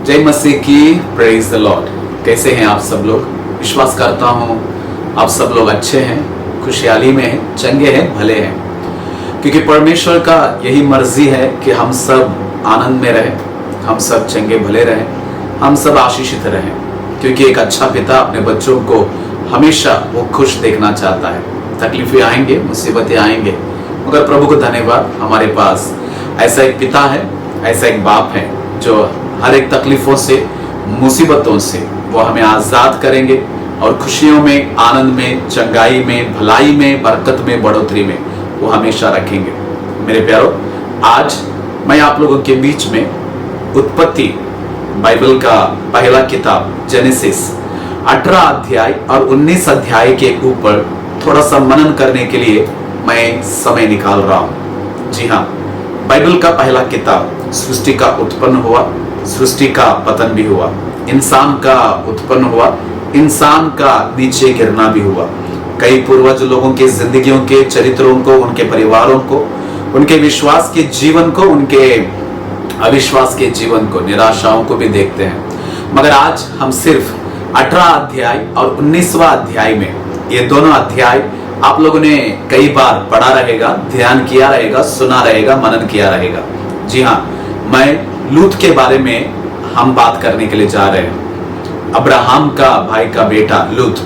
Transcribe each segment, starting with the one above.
जय मसीह की, praise the Lord. कैसे हैं आप सब लोग? विश्वास करता हूं आप सब लोग अच्छे हैं, खुशहाली में हैं, चंगे हैं, भले हैं, क्योंकि परमेश्वर का यही मर्जी है कि हम सब आनंद में रहें, हम सब चंगे भले रहें, हम सब आशीषित रहें, क्योंकि एक अच्छा पिता अपने बच्चों को हमेशा वो खुश देखना चाहता है। तकलीफें आएंगे, मुसीबतें आएंगे, मगर प्रभु को धन्यवाद, हमारे पास ऐसा एक पिता है, ऐसा एक बाप है जो हर एक तकलीफों से, मुसीबतों से वो हमें आजाद करेंगे और खुशियों में, आनंद में, चंगाई में, भलाई में, बरकत में, बढ़ोतरी में वो हमेशा रखेंगे। मेरे प्यारों, आज मैं आप लोगों के बीच में उत्पत्ति, बाइबल का पहला किताब जेनेसिस 18 अध्याय और 19 अध्याय के ऊपर थोड़ा सा मनन करने के लिए मैं समय निकाल रहा हूं। जी हाँ, बाइबल का पहला किताब, सृष्टि का उत्पन्न हुआ, सृष्टि का पतन भी हुआ, इंसान का उत्पन्न हुआ, इंसान का नीचे गिरना भी हुआ। कई पूर्वज लोगों के जिंदगियों के चरित्रों को, उनके परिवारों को, उनके विश्वास के जीवन को, उनके अविश्वास के जीवन को, निराशाओं को भी देखते हैं। मगर आज हम सिर्फ 18 अध्याय और 19वां अध्याय में, ये दोनों अध्याय आप लोगों ने कई बार पढ़ा रहेगा, ध्यान किया रहेगा, सुना रहेगा, मनन किया रहेगा। जी हाँ, मैं लूत के बारे में हम बात करने के लिए जा रहे हैं। अब्राहम का भाई का बेटा लूत।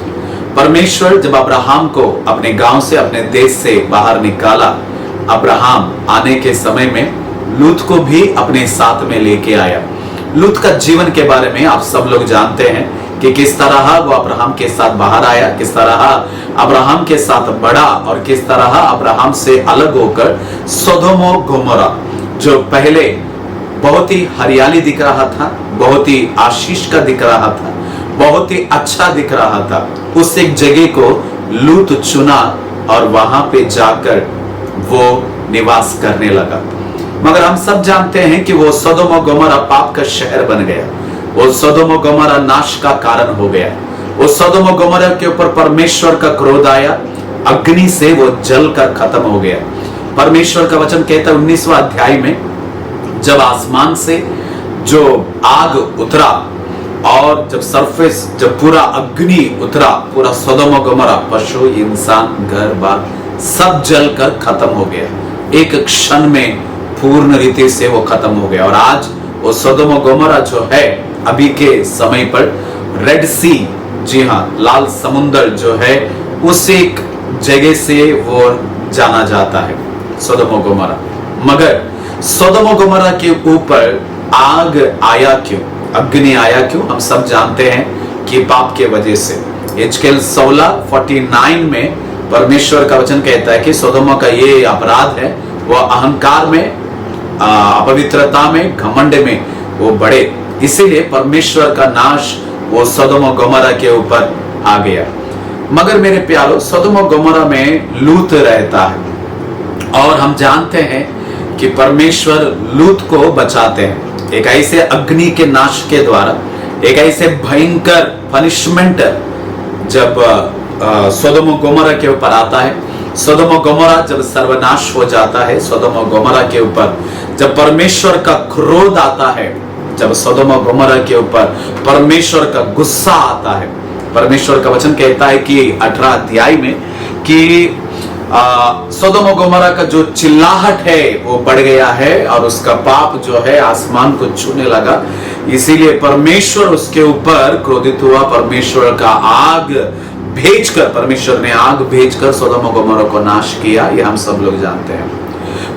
परमेश्वर जब अब्राहम को अपने गांव से, अपने देश से बाहर निकाला, अब्राहम आने के समय में लूत को भी अपने साथ में लेके आया। लूत का जीवन के बारे में आप सब लोग जानते हैं कि किस तरह वो अब्राहम के साथ बाहर आया, किस तरह अब्राहम के साथ बढ़ा और किस तरह अब्राहम से अलग होकर सोदोम और गोमोरा, जो पहले बहुत ही हरियाली दिख रहा था, बहुत ही आशीष का दिख रहा था, बहुत ही अच्छा दिख रहा था, उस एक जगह को लूत चुना और वहां पे जाकर वो निवास करने लगा। मगर हम सब जानते हैं कि वो सोदोम और गोमोरा पाप का शहर बन गया, वो सोदोम और गोमोरा नाश का कारण हो गया। वो सोदोम और गोमोरा के ऊपर परमेश्वर का क्रोध आया, अग्नि से वो जल कर खत्म हो गया। परमेश्वर का वचन कहता है 19वां अध्याय में, जब आसमान से जो आग उतरा और जब सरफेस, जब पूरा अग्नि उतरा, पूरा सोदोम और गोमोरा, पशु, इंसान, घर बार सब जल कर खत्म हो गया। एक क्षण में पूर्ण रीति से वो खत्म हो गया। और आज वो सोदोम और गोमोरा जो है, अभी के समय पर रेड सी, जी हाँ, लाल समुद्र जो है, उस एक जगह से वो जाना जाता है, सोदोम और गोमोरा। मगर सोदोम और गोमोरा के ऊपर आग आया क्यों, अग्नि आया क्यों? हम सब जानते हैं कि पाप के वजह से। एजकेल 16:49 में परमेश्वर का वचन कहता है कि सोदोम का ये अपराध है, वो अहंकार में, अपवित्रता में, घमंड में वो बढ़े, इसीलिए परमेश्वर का नाश वो सोदोम और गोमोरा के ऊपर आ गया। मगर मेरे प्यारों, सोदोम और गोमोरा में लूत रहता है और हम जानते हैं कि परमेश्वर लूत को बचाते हैं एक ऐसे अग्नि के नाश के द्वारा, एक ऐसे भयंकर पनिशमेंट जब सोदोम और गोमोरा के ऊपर आता है। सोदोम और गोमोरा जब सर्वनाश हो जाता है, सोदोम और गोमोरा के ऊपर जब परमेश्वर का क्रोध आता है, जब सोदोम और गोमोरा के ऊपर परमेश्वर का गुस्सा आता है, परमेश्वर का वचन कहता है कि 18 अध्याय में कि सोदोम और गोमोरा का जो चिल्लाहट है वो बढ़ गया है और उसका पाप जो है आसमान को छूने लगा, इसीलिए परमेश्वर उसके ऊपर क्रोधित हुआ। परमेश्वर का आग भेजकर, परमेश्वर ने आग भेजकर सोदोम और गोमोरा को नाश किया, ये हम सब लोग जानते हैं।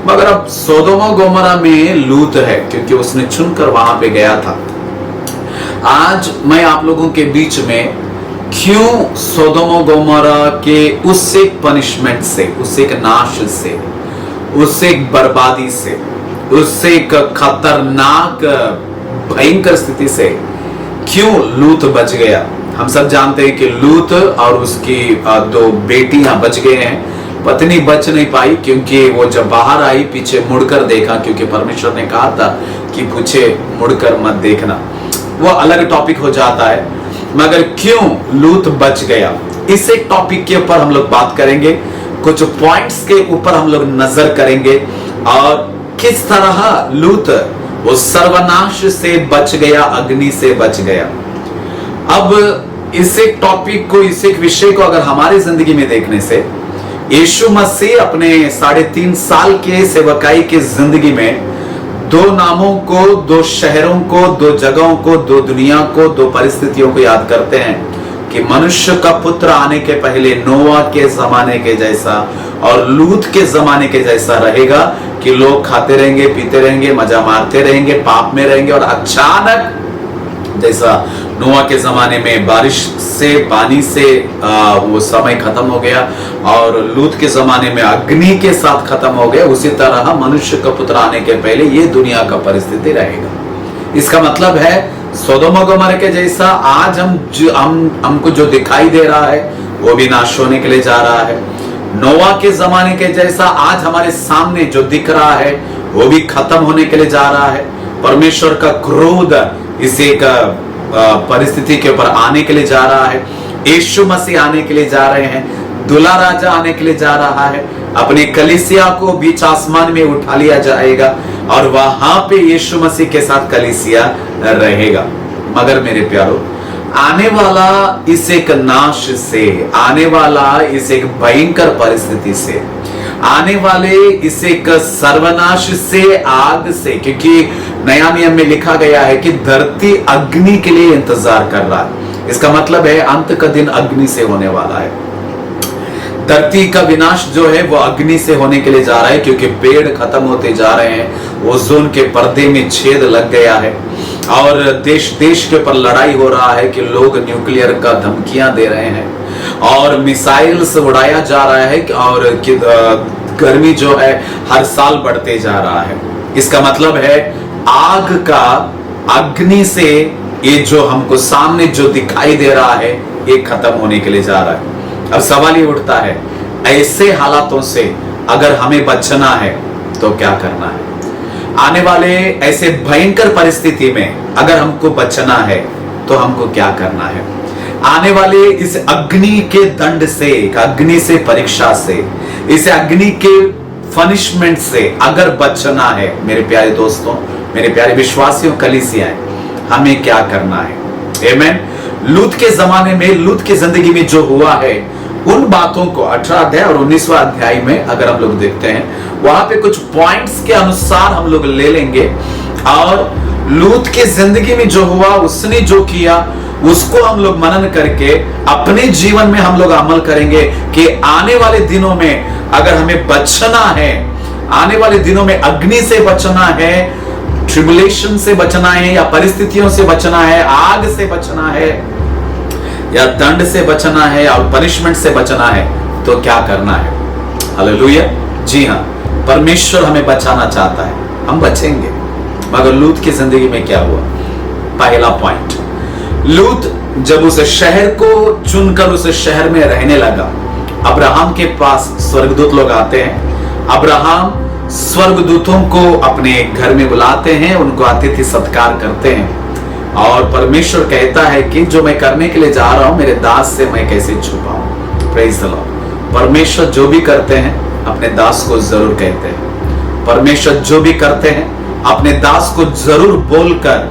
मगर अब सोदोम और गोमोरा में लूत है, क्योंकि उसने चुनकर वहां पे गया था। आज मैं आप लोगों के बीच में क्यों सोदोम और गोमोरा के उस एक पनिशमेंट से, उस एक नाश से, उस एक बर्बादी से, उस एक खतरनाक भयंकर स्थिति से क्यों लूत बच गया? हम सब जानते हैं कि लूत और उसकी 2 बेटियां बच गए हैं। पत्नी बच नहीं पाई क्योंकि वो जब बाहर आई पीछे मुड़कर देखा, क्योंकि परमेश्वर ने कहा था कि पीछे मुड़कर मत देखना। वो अलग टॉपिक हो जाता है। मगर क्यों लूत बच गया, इस एक टॉपिक के ऊपर हम लोग बात करेंगे, कुछ पॉइंट्स के ऊपर हम लोग नजर करेंगे और किस तरह लूत वो सर्वनाश से बच गया, अग्नि से बच गया। अब इस एक टॉपिक को, इस एक विषय को अगर हमारी जिंदगी में देखने से, यीशु मसीह अपने 3.5 साल के सेवकाई के जिंदगी में 2 नामों को, 2 शहरों को, 2 जगहों को, 2 दुनिया को, 2 परिस्थितियों को याद करते हैं कि मनुष्य का पुत्र आने के पहले नोआ के जमाने के जैसा और लूत के जमाने के जैसा रहेगा कि लोग खाते रहेंगे, पीते रहेंगे, मजा मारते रहेंगे, पाप में रहेंगे, और अचानक जैसा नोआ के जमाने में बारिश से, पानी से वो समय खत्म हो गया और लूत के जमाने में अग्नि के साथ खत्म हो गया, उसी तरह मनुष्य का पुत्र आने के पहले ये दुनिया का परिस्थिति रहेगा। इसका मतलब है सोदोम और गोमोरा के जैसा आज हमको जो दिखाई दे रहा है वो भी नाश होने के लिए जा रहा है। नोआ के जमाने के जैसा आज हमारे सामने जो दिख रहा है वो भी खत्म होने के लिए जा रहा है। परमेश्वर का क्रोध इस एक परिस्थिति के ऊपर आने के लिए जा रहा है। यीशु मसीह आने के लिए जा रहे हैं, दूल्हा राजा आने के लिए जा रहा है, अपनी कलीसिया को बीच आसमान में उठा लिया जाएगा और वहां पे यीशु मसीह के साथ कलीसिया रहेगा। मगर मेरे प्यारो, आने वाला इस एक नाश से, आने वाला इस एक भयंकर परिस्थिति से, आने वाले इस एक सर्वनाश से, आग से, क्योंकि नया नियम में लिखा गया है कि धरती अग्नि के लिए इंतजार कर रहा है। इसका मतलब है अंत का दिन अग्नि से होने वाला है। धरती का विनाश जो है वो अग्नि से होने के लिए जा रहा है, क्योंकि पेड़ खत्म होते जा रहे हैं, ओजोन के पर्दे में छेद लग गया है और देश देश के ऊपर लड़ाई हो रहा है कि लोग न्यूक्लियर का धमकियां दे रहे हैं और मिसाइल से उड़ाया जा रहा है और गर्मी जो है हर साल बढ़ते जा रहा है। इसका मतलब है आग का, अग्नि से ये जो हमको सामने जो दिखाई दे रहा है ये खत्म होने के लिए जा रहा है। अब सवाल ये उठता है, ऐसे हालातों से अगर हमें बचना है तो क्या करना है? आने वाले ऐसे भयंकर परिस्थिति में अगर हमको बचना है तो हमको क्या करना है? आने वाले इस अग्नि के दंड से, अग्नि से परीक्षा से, इस अग्नि के पनिशमेंट से अगर बचना है, मेरे प्यारे दोस्तों, मेरे प्यारे विश्वासियों, कलीसियाएं, हमें क्या करना है? आमीन। लूत के जमाने में, लूत की जिंदगी में जो हुआ है उन बातों को 18 अध्याय और 19वां अध्याय में अगर हम लोग देखते हैं, वहां पे कुछ पॉइंट्स के अनुसार हम लोग ले लेंगे और लूत के जिंदगी में जो हुआ, उसने जो किया, उसको हम लोग मनन करके अपने जीवन में हम लोग अमल करेंगे कि आने वाले दिनों में अगर हमें बचना है, आने वाले दिनों में अग्नि से बचना है, ट्रिबुलेशन से बचना है, या परिस्थितियों से बचना है, आग से बचना है, या दंड से बचना है और पनिशमेंट से बचना है, तो क्या करना है? हालेलुया। जी हाँ, परमेश्वर हमें बचाना चाहता है, हम बचेंगे। मगर लूत की जिंदगी में क्या हुआ? पहला पॉइंट, लूत जब उस शहर को चुनकर उस शहर में रहने लगा, अब्राहम के पास स्वर्गदूत लोग आते हैं। अब्राहम स्वर्गदूतों को अपने घर में बुलाते हैं, उनको अतिथि सत्कार करते हैं और परमेश्वर कहता है कि जो मैं करने के लिए जा रहा हूं, मेरे दास से मैं कैसे छुपाऊं? Praise the Lord. परमेश्वर जो भी करते हैं अपने दास को जरूर कहते हैं। परमेश्वर जो भी करते हैं अपने दास को जरूर बोलकर,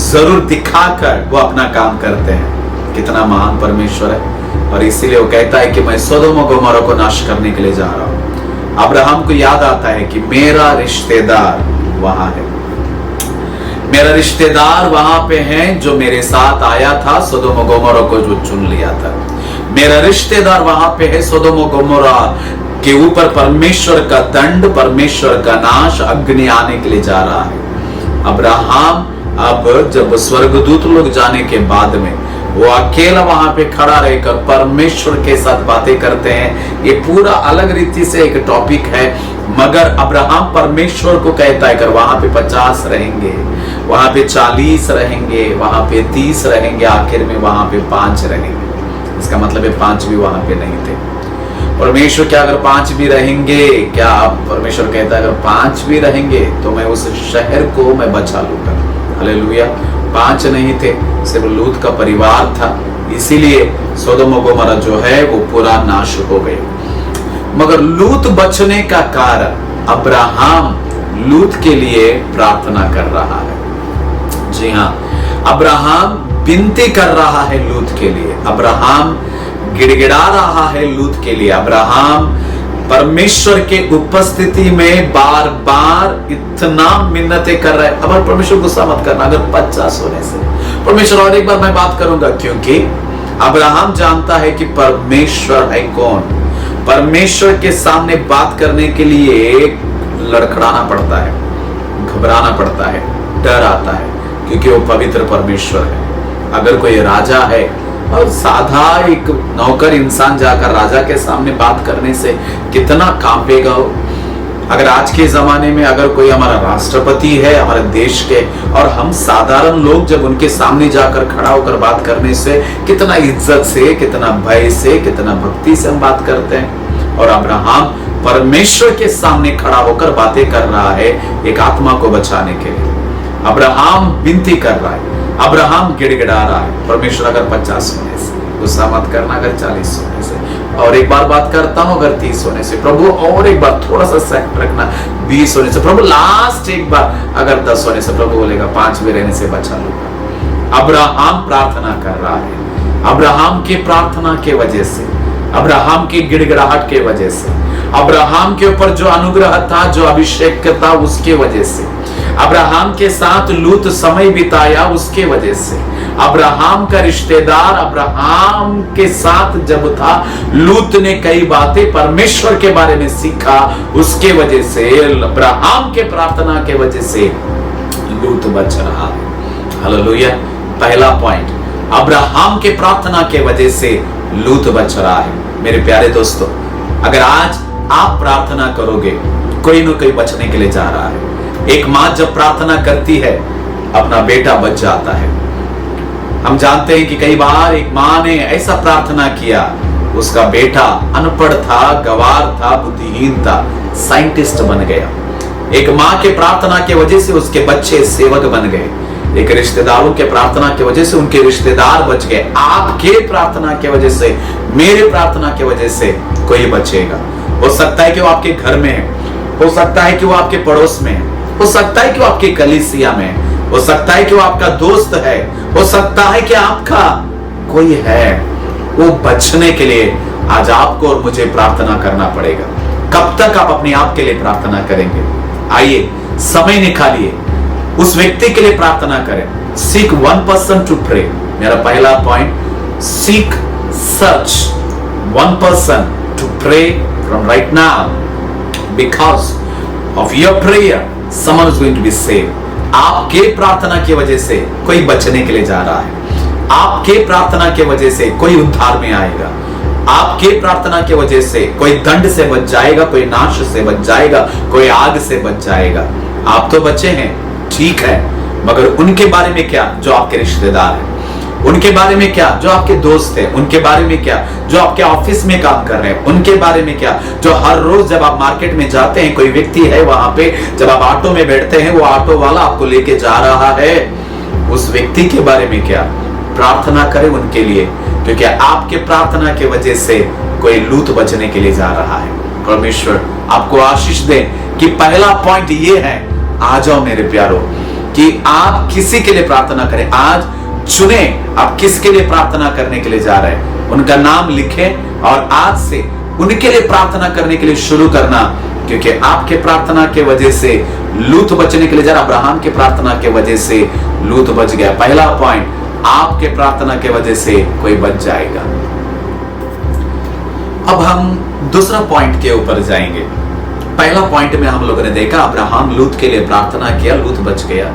जरूर दिखाकर वो अपना काम करते हैं। कितना महान परमेश्वर है। और इसीलिए वो कहता है कि मैं सोदोम और गोमोरा को नाश करने के लिए जा रहा हूं। अब्राहम को याद आता है कि मेरा रिश्तेदार वहां है, मेरा रिश्तेदार वहां पे है जो मेरे साथ आया था, सोदोम और गोमोरा को जो चुन लिया था। मेरा रिश्तेदार वहां पे है, सोदोम और गोमोरा के ऊपर परमेश्वर का दंड, परमेश्वर का नाश, अग्नि आने के लिए जा रहा है। अब्राहम अब जब स्वर्गदूत लोग जाने के बाद में वो अकेला वहां पे खड़ा रहकर परमेश्वर के साथ बातें करते हैं। ये पूरा अलग रीति से एक टॉपिक है, मगर अब्राहम परमेश्वर को कहता है, कर वहां पे 50 रहेंगे, वहां पे 40 रहेंगे, वहां पे 30 रहेंगे, आखिर में वहां पे 5 रहेंगे। इसका मतलब है 5 भी वहां पे नहीं थे। परमेश्वर क्या अगर 5 भी रहेंगे, क्या परमेश्वर कहता है अगर 5 भी रहेंगे तो मैं उस शहर को मैं बचा लूंगा। हालेलुया। 5 नहीं थे, सिर्फ लूत का परिवार था, इसीलिए सोदोम और गोमोरा जो है वो पूरा नाश हो गए। मगर लूत बचने का कारण, अब्राहम लूत के लिए प्रार्थना कर रहा है। जी हाँ, अब्राहम विनती कर रहा है लूत के लिए, अब्राहम गिड़गिड़ा रहा है लूत के लिए, अब्राहम परमेश्वर के उपस्थिति में बार बार इतना मिन्नतें कर रहे हैं। अब परमेश्वर गुस्सा मत करना अगर 50 होने से, परमेश्वर और एक बार मैं बात करूंगा, क्योंकि अब्राहम जानता है कि परमेश्वर है कौन। परमेश्वर के सामने बात करने के लिए लड़खड़ाना पड़ता है, घबराना पड़ता है, डर आता है, क्योंकि वो पवित्र परमेश्वर है। अगर कोई राजा है और साधा एक नौकर इंसान जाकर राजा के सामने बात करने से कितना कांपेगा वो। अगर आज के जमाने में अगर कोई हमारा राष्ट्रपति है हमारे देश के, और हम साधारण लोग जब उनके सामने जाकर खड़ा होकर बात करने से कितना इज्जत से, कितना भय से, कितना भक्ति से हम बात करते हैं। और अब्राहम परमेश्वर के सामने खड़ा होकर बातें कर रहा है एक आत्मा को बचाने के लिए। अब्राहम विनती कर रहा है, अब्राहम गिड़गिड़ा रहा है। परमेश्वर अगर 50 होने से, गुस्सा मत करना अगर 40 होने से, और एक बार बात करता हूं अगर 30 होने से, प्रभु और एक बार थोड़ा सा सेट रखना 20 होने से, प्रभु लास्ट एक बार अगर 10 होने से, प्रभु बोलेगा 5 भी रहने से बचा लूंगा। अब्राहम प्रार्थना कर रहा है, अब्राहम की प्रार्थना के वजह से, अब्राहम की गिड़गिड़ाहट के वजह से, अब्राहम के ऊपर जो अनुग्रह था, जो अभिषेक था, उसके वजह से, अब्राहम के साथ लूत समय बिताया उसके वजह से, अब्राहम का रिश्तेदार अब्राहम के साथ जब था, लूत ने कई बातें परमेश्वर के बारे में सीखा, उसके वजह से, अब्राहम के प्रार्थना के वजह से लूत बच रहा है। हालेलुया। पहला पॉइंट, अब्राहम के प्रार्थना के वजह से लूत बच रहा है। मेरे प्यारे दोस्तों, अगर आज आप प्रार्थना करोगे, कोई न कोई बचने के लिए जा रहा है। एक माँ जब प्रार्थना करती है, अपना बेटा बच जाता है। हम जानते हैं कि कई बार एक माँ ने ऐसा प्रार्थना किया, उसका बेटा अनपढ़ था, गवार था, बुद्धिहीन था, साइंटिस्ट बन गया। एक माँ के प्रार्थना के वजह से उसके बच्चे सेवक बन गए। एक रिश्तेदारों के प्रार्थना की वजह से उनके रिश्तेदार बच गए। आपके प्रार्थना की वजह से, मेरे प्रार्थना की वजह से कोई बचेगा। हो सकता है कि वो आपके घर में है, हो सकता है कि वो आपके पड़ोस में है, हो सकता है कि वो आपके कलीसिया में है, हो सकता है कि वो आपका दोस्त है, हो सकता है कि आपका कोई है। वो बचने के लिए आज आपको और मुझे प्रार्थना करना पड़ेगा। कब तक आप अपने आप के लिए प्रार्थना करेंगे? आइए समय निकालिए, उस व्यक्ति के लिए प्रार्थना करें। Seek one person to pray. मेरा पहला पॉइंट, seek search one person to pray from right now, because of your prayer someone is going to be saved। आपके प्रार्थना की वजह से कोई बचने के लिए जा रहा है। आपके प्रार्थना की वजह से कोई उद्धार में आएगा। आपके प्रार्थना की वजह से कोई दंड से बच जाएगा, कोई नाश से बच जाएगा, कोई आग से बच जाएगा। आप तो बचे हैं, ठीक है, मगर उनके बारे में क्या जो आपके रिश्तेदार हैं? उनके बारे में क्या जो आपके दोस्त हैं? उनके बारे में क्या जो आपके ऑफिस में काम कर रहे हैं? उनके बारे में क्या जो हर रोज जब आप मार्केट में जाते हैं, कोई व्यक्ति है वहां पे, जब आप ऑटो में बैठते हैं, वो ऑटो वाला आपको लेके जा रहा है, उस व्यक्ति के बारे में क्या? प्रार्थना करें उनके लिए, क्योंकि आपके प्रार्थना की वजह से कोई लूत बचने के लिए जा रहा है। परमेश्वर आपको आशीष दे कि पहला पॉइंट ये है, आ जाओ मेरे प्यारो, कि आप किसी के लिए प्रार्थना करें। आज चुने आप किसके लिए प्रार्थना करने के लिए जा रहे हैं, उनका नाम लिखें और आज से उनके लिए प्रार्थना करने के लिए शुरू करना, क्योंकि आपके प्रार्थना के वजह से लूत बचने के लिए जा रहा। अब्राहम के प्रार्थना के वजह से लूत बच गया। पहला पॉइंट, आपके प्रार्थना के वजह से कोई बच जाएगा। अब हम दूसरा पॉइंट के ऊपर जाएंगे। पहला पॉइंट में हम लोगों ने देखा अब्राहम लूत के लिए प्रार्थना किया, लूत बच गया,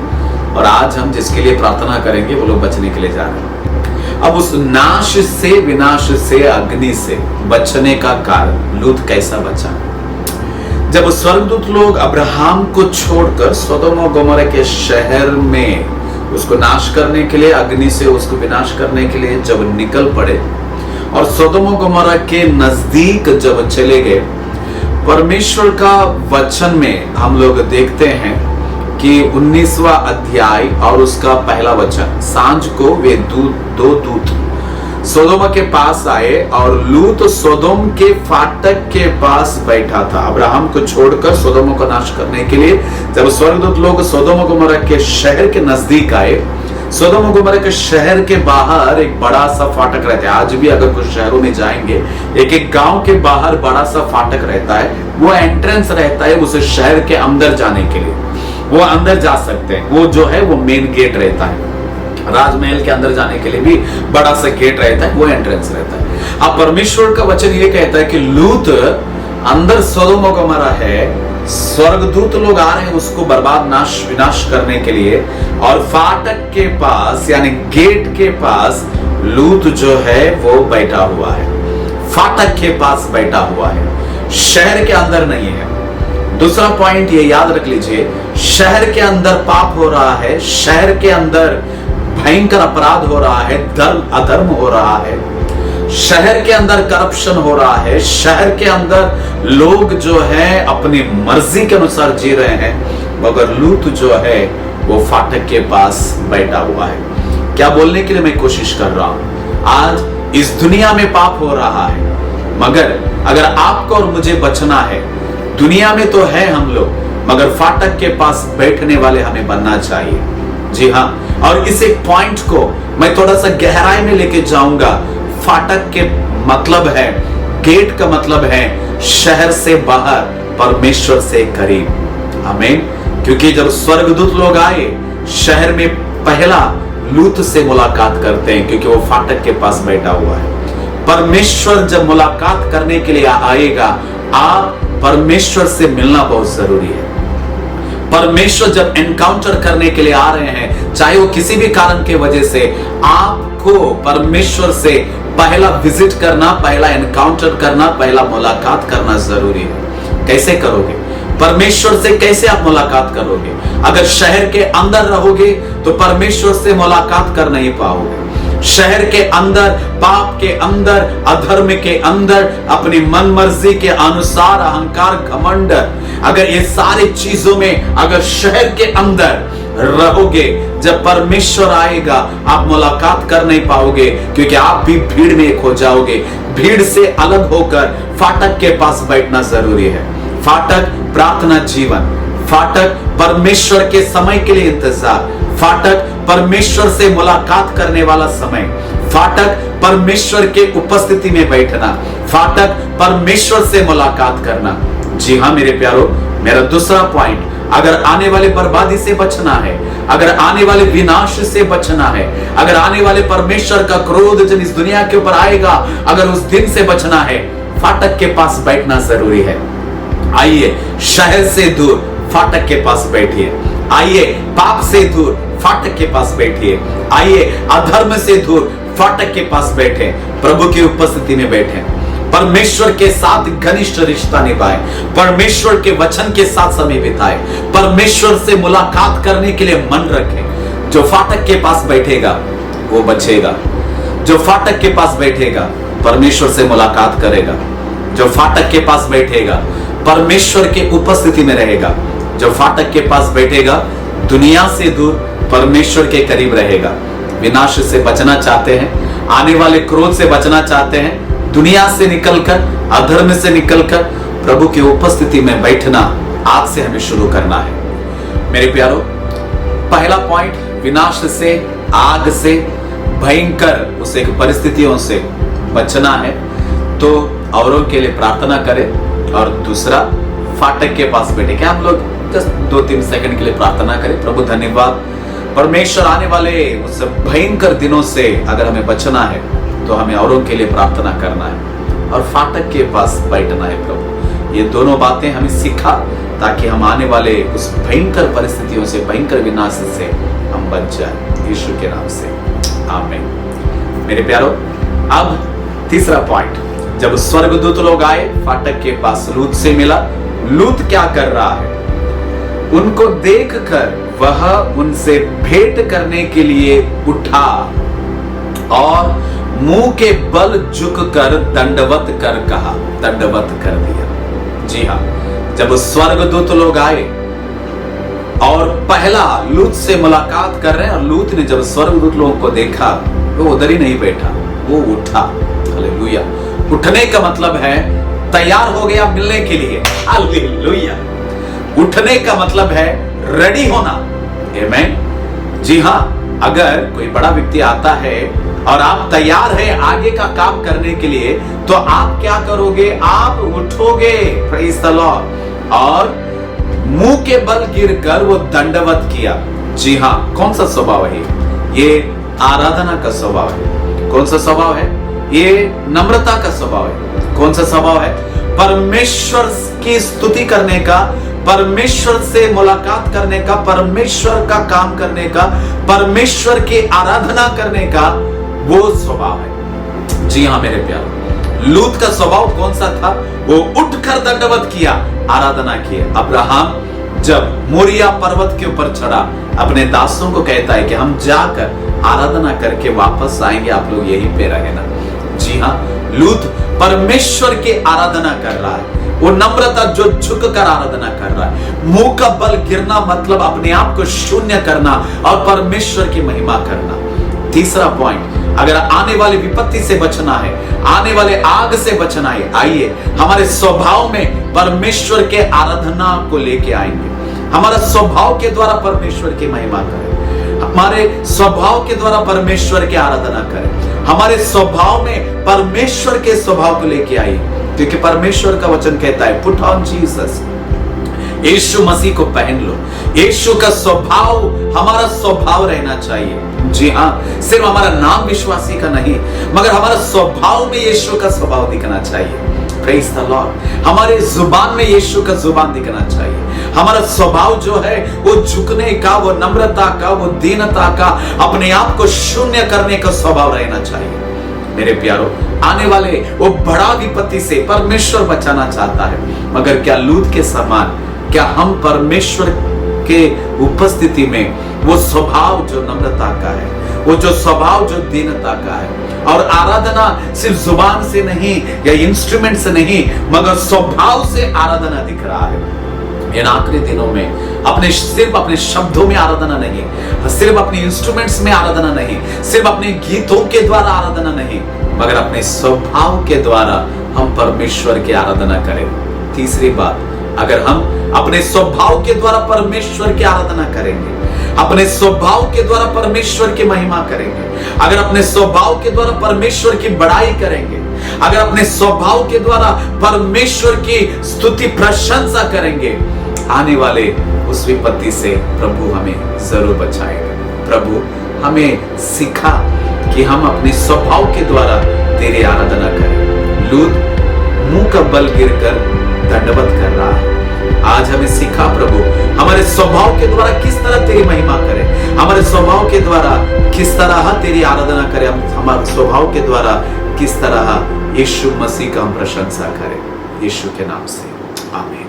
और आज हम जिसके लिए प्रार्थना करेंगे वो लोग बचने के लिए जा रहे हैं। अब उस नाश से, विनाश से, अग्नि से बचने का कारण लूत कैसा बचा? जब स्वर्गदूत लोग अब्राहम को छोड़कर सोदोम और गोमोरा के शहर में उसको नाश करने के लिए, अग्नि से उसको विनाश करने के लिए जब निकल पड़े और सोदोम और गोमोरा के नजदीक जब चले गए, परमेश्वर का वचन में हम लोग देखते हैं कि 19वां अध्याय और उसका पहला वचन, सांझ को वे दो दूत सोदोम के पास आए और लूत सोदोम के फाटक के पास बैठा था। अब्राहम को छोड़कर सोदोम को नाश करने के लिए जब स्वर्गदूत लोग सोदोम गोमोरा के शहर के नजदीक आए, सोदोम गोमोरा के शहर के बाहर एक बड़ा सा फाटक रहता है। आज भी अगर कुछ शहरों में जाएंगे, एक एक गांव के बाहर बड़ा सा फाटक रहता है, वो एंट्रेंस रहता है उस शहर के अंदर जाने के लिए। वो अंदर जा सकते हैं, वो जो है वो मेन गेट रहता है। राजमहल के अंदर जाने के लिए भी बड़ा सा गेट रहता है, वो एंट्रेंस रहता है। अब परमेश्वर का वचन ये कहता है कि लूत अंदर सोदोम और गोमोरा है, स्वर्गदूत लोग आ रहे हैं उसको बर्बाद विनाश करने के लिए, और फाटक के पास यानी गेट के पास लूत जो है वो बैठा हुआ है, फाटक के पास बैठा हुआ है, शहर के अंदर नहीं है। दूसरा पॉइंट ये याद रख लीजिए, शहर के अंदर पाप हो रहा है, शहर के अंदर भयंकर अपराध हो रहा है, अधर्म हो रहा है, शहर के अंदर करप्शन हो रहा है, शहर के अंदर लोग जो है अपनी मर्जी के अनुसार जी रहे हैं, मगर लूत जो है वो फाटक के पास बैठा हुआ है। क्या बोलने के लिए मैं कोशिश कर रहा हूं, आज इस दुनिया में पाप हो रहा है, मगर अगर आपको और मुझे बचना है, दुनिया में तो है हम लोग, मगर फाटक के पास बैठने वाले हमें बनना चाहिए। जी हाँ, और इस एक पॉइंट को मैं थोड़ा सा गहराई में लेके जाऊंगा। फाटक के मतलब है, गेट का मतलब है शहर से बाहर, परमेश्वर से करीब। आमीन। क्योंकि जब स्वर्गदूत लोग आए शहर में, पहला लूत से मुलाकात करते हैं, क्योंकि वो फाटक के पास बैठा हुआ है। परमेश्वर जब मुलाकात करने के लिए आएगा, आप परमेश्वर से मिलना बहुत जरूरी है। परमेश्वर जब एनकाउंटर करने के लिए आ रहे हैं, चाहे वो किसी भी कारण के वजह से, आपको परमेश्वर से पहला विजिट करना, पहला एनकाउंटर करना, पहला मुलाकात करना जरूरी है। कैसे करोगे? परमेश्वर से कैसे आप मुलाकात करोगे? अगर शहर के अंदर रहोगे तो परमेश्वर से मुलाकात कर नहीं पाओगे। शहर के अंदर, पाप के अंदर, अधर्म के अंदर, अपनी मन मर्जी के अनुसार अहंकार, घमंड, अगर ये सारी चीजों में अगर शहर के अंदर रहोगे, जब परमेश्वर आएगा आप मुलाकात कर नहीं पाओगे, क्योंकि आप भी भीड़ में एक हो जाओगे। भीड़ से अलग होकर फाटक के पास बैठना जरूरी है। फाटक प्रार्थना जीवन, फाटक परमेश्वर के समय के लिए इंतजार, फाटक परमेश्वर से मुलाकात करने वाला समय, फाटक परमेश्वर के उपस्थिति में बैठना, फाटक परमेश्वर से मुलाकात करना। जी हाँ मेरे प्यारो, मेरा दूसरा पॉइंट, अगर आने वाले बर्बादी से बचना है, अगर आने वाले विनाश से बचना है, अगर आने वाले परमेश्वर का क्रोध जब इस दुनिया के ऊपर आएगा, अगर उस दिन से बचना है, फाटक के पास बैठना जरूरी है। आइए शहर से दूर फाटक के पास बैठिए, आइए पाप से दूर फाटक के पास बैठिए, आइए अधर्म से दूर फाटक के पास बैठे, प्रभु की उपस्थिति में बैठे, परमेश्वर के साथ घनिष्ठ रिश्ता निभाए, परमेश्वर के वचन के साथ समय बिताए, परमेश्वर से मुलाकात करने के लिए मन रखे। जो फाटक के पास बैठेगा वो बचेगा, जो फाटक के पास बैठेगा परमेश्वर से मुलाकात करेगा, जो फाटक के पास बैठेगा परमेश्वर के उपस्थिति में रहेगा, जो फाटक के पास बैठेगा दुनिया से दूर परमेश्वर के करीब रहेगा। विनाश से बचना चाहते हैं, आने वाले क्रोध से बचना चाहते हैं, दुनिया से निकलकर, अधर्म से निकलकर प्रभु की उपस्थिति में बैठना आज से हमें शुरू करना है। मेरे प्यारो, पहला पॉइंट, विनाश से, आग से, भयंकर उस एक परिस्थितियों से बचना है तो औरों के लिए प्रार्थना करें, और दूसरा फाटक के पास बैठे। क्या हम लोग जस्ट 2-3 सेकंड के लिए प्रार्थना करें? प्रभु धन्यवाद, परमेश्वर आने वाले उस भयंकर दिनों से अगर हमें बचना है तो हमें औरों के लिए प्रार्थना करना है और फाटक के पास बैठना है। प्रभु ये दोनों बातें हमें सिखा ताकि हम आने वाले उस भयंकर परिस्थितियों से, भयंकर विनाश से हम बच जाए, यीशु के नाम से आमीन। मेरे प्यारो, अब तीसरा पॉइंट, जब स्वर्गदूत लोग आए, फाटक के पास लूत से मिला। लूत क्या कर रहा है? उनको देखकर वह उनसे भेंट करने के लिए उठा और मुंह के बल झुककर दंडवत कर कहा, दंडवत कर दिया। जी हाँ, जब स्वर्गदूत लोग आए और पहला लूत से मुलाकात कर रहे हैं, और लूत ने जब स्वर्गदूत लोगों को देखा वो उधर ही नहीं बैठा, वो उठा। हालेलुया। उठने का मतलब है तैयार हो गया मिलने के लिए। हालेलुया। उठने का मतलब है रेडी होना। आमीन। जी हाँ, अगर कोई बड़ा व्यक्ति आता है और आप तैयार हैं आगे का काम करने के लिए, तो आप क्या करोगे? आप उठोगे। Praise the Lord. और मुंह के बल गिरकर वो दंडवत किया। जी हाँ, कौन सा स्वभाव है ये? आराधना का स्वभाव है। कौन सा स्वभाव है ये? नम्रता का स्वभाव है। कौन सा स्वभाव है? परमेश्वर की स्तुति करने का, परमेश्वर से मुलाकात करने का, परमेश्वर का काम करने का, परमेश्वर की आराधना करने का वो स्वभाव है। जी हाँ मेरे प्यारे, लूत का स्वभाव कौन सा था? वो उठकर दंडवत किया, आराधना की। अब्राहम जब मोरिया पर्वत के ऊपर चढ़ा, अपने दासों को कहता है कि हम जाकर आराधना करके वापस आएंगे, आप लोग यहीं पे रहना। जी हाँ, लूत परमेश्वर की आराधना कर रहा है। वो नम्रता जो झुक कर आराधना कर रहा है। मुंह का बल गिरना मतलब अपने आप को शून्य करना और परमेश्वर की महिमा करना। तीसरा पॉइंट, अगर आने वाली विपत्ति से बचना है, आने वाले आग से बचना है, आइए हमारे स्वभाव में परमेश्वर के आराधना को लेके आएंगे। हमारा स्वभाव के द्वारा परमेश्वर की महिमा करें, हमारे स्वभाव के द्वारा परमेश्वर की आराधना करें, हमारे स्वभाव में परमेश्वर के स्वभाव को लेके आइए। क्योंकि परमेश्वर का वचन कहता है पुट ऑन जीसस, यीशु मसीह को पहन लो। यीशु का स्वभाव हमारा स्वभाव रहना चाहिए। जी हाँ, सिर्फ हमारा नाम विश्वासी का नहीं, मगर हमारा स्वभाव में यीशु का स्वभाव दिखना चाहिए। Praise the Lord. हमारे जुबान में यीशु का जुबान दिखना चाहिए। हमारा स्वभाव जो है वो झुकने का, वो नम्रता का, वो दीनता का, अपने आप को शून्य करने का स्वभाव रहना चाहिए। मेरे प्यारो, आने वाले वो बड़ा विपत्ति से परमेश्वर बचाना चाहता है, मगर क्या लूत के समान क्या हम परमेश्वर के उपस्थिति में वो स्वभाव जो नम्रता का है, वो जो स्वभाव जो दीनता का है, और आराधना सिर्फ जुबान से नहीं या इंस्ट्रूमेंट से नहीं, मगर स्वभाव से आराधना दिख रहा है। इन आखिरी दिनों में सिर्फ अपने शब्दों में आराधना नहीं, सिर्फ अपने इंस्ट्रूमेंट्स में आराधना नहीं, सिर्फ अपने गीतों के द्वारा आराधना नहीं, मगर अपने स्वभाव के द्वारा हम परमेश्वर की आराधना करें। तीसरी बात, अगर हम अपने स्वभाव के द्वारा परमेश्वर की आराधना करेंगे, अपने स्वभाव के द्वारा परमेश्वर की महिमा करेंगे, अगर अपने स्वभाव के द्वारा परमेश्वर की बड़ाई करेंगे, अगर अपने स्वभाव के द्वारा परमेश्वर की स्तुति प्रशंसा करेंगे, आने वाले उस विपत्ति से प्रभु हमें जरूर बचाएगा। प्रभु हमें सिखा कि हम अपने स्वभाव के द्वारा तेरी आराधना करें। लूत मुंह का बल गिरकर दंडवत कर रहा है। आज हमें सिखा प्रभु, हमारे स्वभाव के द्वारा किस तरह तेरी महिमा करें, हमारे स्वभाव के द्वारा किस तरह तेरी आराधना करें, हमारे स्वभाव के द्वारा किस तरह यीशु मसीह का हम प्रशंसा करें। यीशु के नाम से आमीन।